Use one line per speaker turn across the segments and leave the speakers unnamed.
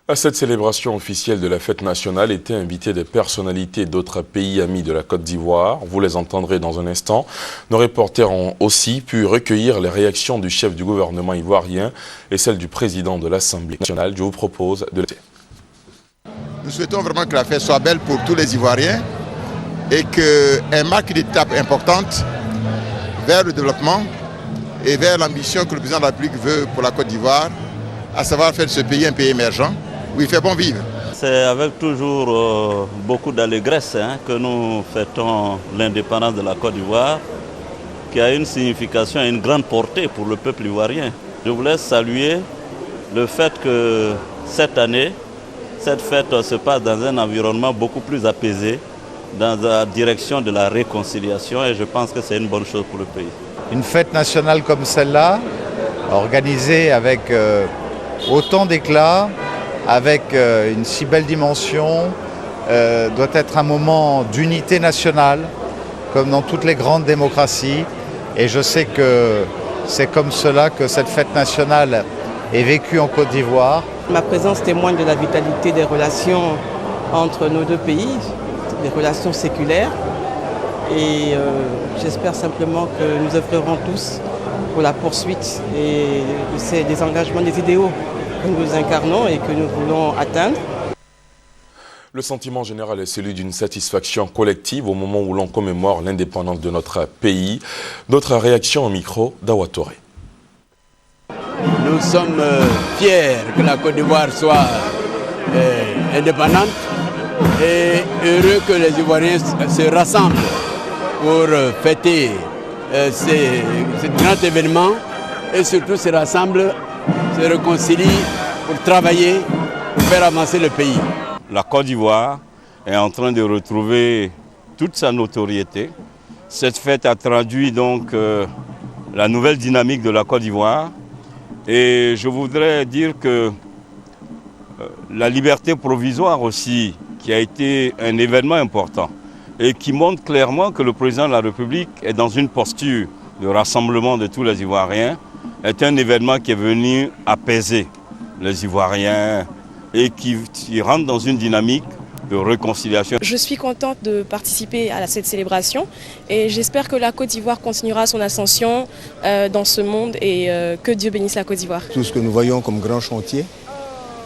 À cette célébration officielle de la fête nationale étaient invités des personnalités d'autres pays amis de la Côte d'Ivoire. Vous les entendrez dans un instant. Nos reporters ont aussi pu recueillir les réactions du chef du gouvernement ivoirien et celles du président de l'Assemblée nationale. Je vous propose de l'écouter.
Nous souhaitons vraiment que la fête soit belle pour tous les Ivoiriens et qu'elle marque une étape importante vers le développement et vers l'ambition que le président de la République veut pour la Côte d'Ivoire, à savoir faire de ce pays un pays émergent où il fait bon vivre.
C'est avec toujours beaucoup d'allégresse que nous fêtons l'indépendance de la Côte d'Ivoire, qui a une signification et une grande portée pour le peuple ivoirien. Je voulais saluer le fait que cette année, cette fête se passe dans un environnement beaucoup plus apaisé, dans la direction de la réconciliation, et je pense que c'est une bonne chose pour le pays.
Une fête nationale comme celle-là, organisée avec autant d'éclat, avec une si belle dimension, doit être un moment d'unité nationale, comme dans toutes les grandes démocraties. Et je sais que c'est comme cela que cette fête nationale est vécue en Côte d'Ivoire.
Ma présence témoigne de la vitalité des relations entre nos deux pays, des relations séculaires. Et j'espère simplement que nous œuvrerons tous pour la poursuite des engagements, des idéaux que nous incarnons et que nous voulons atteindre.
Le sentiment général est celui d'une satisfaction collective au moment où l'on commémore l'indépendance de notre pays. D'autres réactions au micro d'Awatore.
Nous sommes fiers que la Côte d'Ivoire soit indépendante et heureux que les Ivoiriens se rassemblent pour fêter ce grand événement et surtout se rassemblent, se réconcilient pour travailler, pour faire avancer le pays.
La Côte d'Ivoire est en train de retrouver toute sa notoriété. Cette fête a traduit donc la nouvelle dynamique de la Côte d'Ivoire. Et je voudrais dire que la liberté provisoire aussi, qui a été un événement important et qui montre clairement que le président de la République est dans une posture de rassemblement de tous les Ivoiriens, est un événement qui est venu apaiser les Ivoiriens et qui rentre dans une dynamique de réconciliation.
Je suis contente de participer à cette célébration et j'espère que la Côte d'Ivoire continuera son ascension dans ce monde et que Dieu bénisse la Côte d'Ivoire.
Tout ce que nous voyons comme grand chantier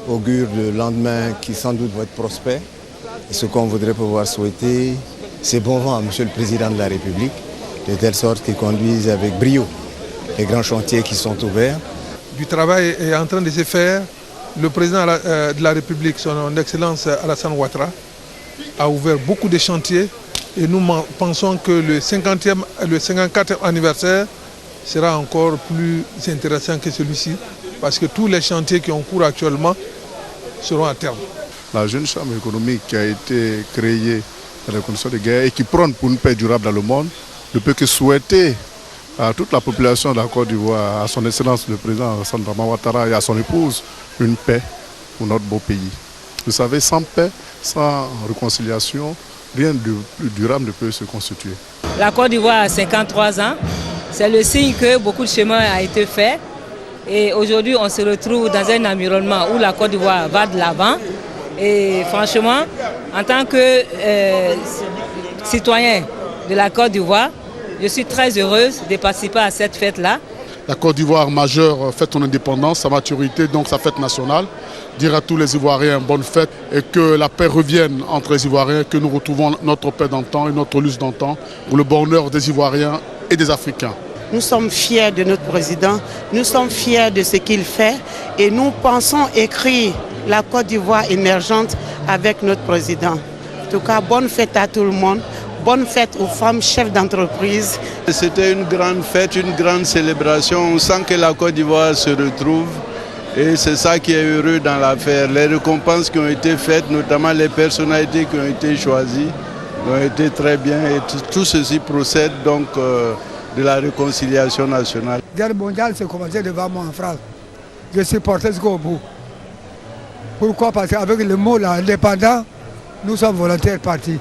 augure le lendemain qui sans doute va être prospère. Et ce qu'on voudrait pouvoir souhaiter, c'est bon vent à Monsieur le Président de la République, de telle sorte qu'il conduise avec brio les grands chantiers qui sont ouverts.
Du travail est en train de se faire. Le président de la République, son Excellence Alassane Ouattara, a ouvert beaucoup de chantiers et nous pensons que le 54e anniversaire sera encore plus intéressant que celui-ci parce que tous les chantiers qui ont cours actuellement seront à terme.
La jeune chambre économique qui a été créée dans les conditions de guerre et qui prône pour une paix durable dans le monde ne peut que souhaiter à toute la population de la Côte d'Ivoire, à son Excellence le président Alassane Ouattara et à son épouse, une paix pour notre beau pays. Vous savez, sans paix, sans réconciliation, rien de plus durable ne peut se constituer.
La Côte d'Ivoire a 53 ans. C'est le signe que beaucoup de chemin a été fait. Et aujourd'hui, on se retrouve dans un environnement où la Côte d'Ivoire va de l'avant. Et franchement, en tant que citoyen de la Côte d'Ivoire, je suis très heureuse de participer à cette fête-là.
La Côte d'Ivoire majeure fête son indépendance, sa maturité, donc sa fête nationale. Dire à tous les Ivoiriens bonne fête et que la paix revienne entre les Ivoiriens, que nous retrouvons notre paix d'antan et notre lutte d'antan pour le bonheur des Ivoiriens et des Africains.
Nous sommes fiers de notre président, nous sommes fiers de ce qu'il fait et nous pensons écrire la Côte d'Ivoire émergente avec notre président. En tout cas, bonne fête à tout le monde. Bonne fête aux femmes chefs d'entreprise.
C'était une grande fête, une grande célébration. On sent que la Côte d'Ivoire se retrouve et c'est ça qui est heureux dans l'affaire. Les récompenses qui ont été faites, notamment les personnalités qui ont été choisies, ont été très bien et tout ceci procède donc de la réconciliation nationale.
La guerre mondiale s'est commencée devant moi en France. Je suis porté jusqu'au bout. Pourquoi? Parce qu'avec le mot indépendant, nous sommes volontaires partis.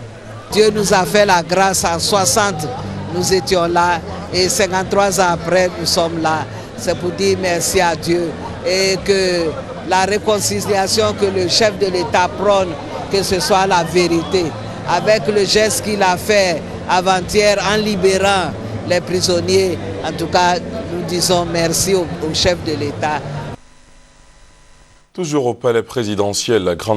Dieu nous a fait la grâce en 60, nous étions là et 53 ans après nous sommes là. C'est pour dire merci à Dieu et que la réconciliation que le chef de l'État prône, que ce soit la vérité. Avec le geste qu'il a fait avant-hier en libérant les prisonniers, en tout cas, nous disons merci au chef de l'État.
Toujours au palais présidentiel, la grande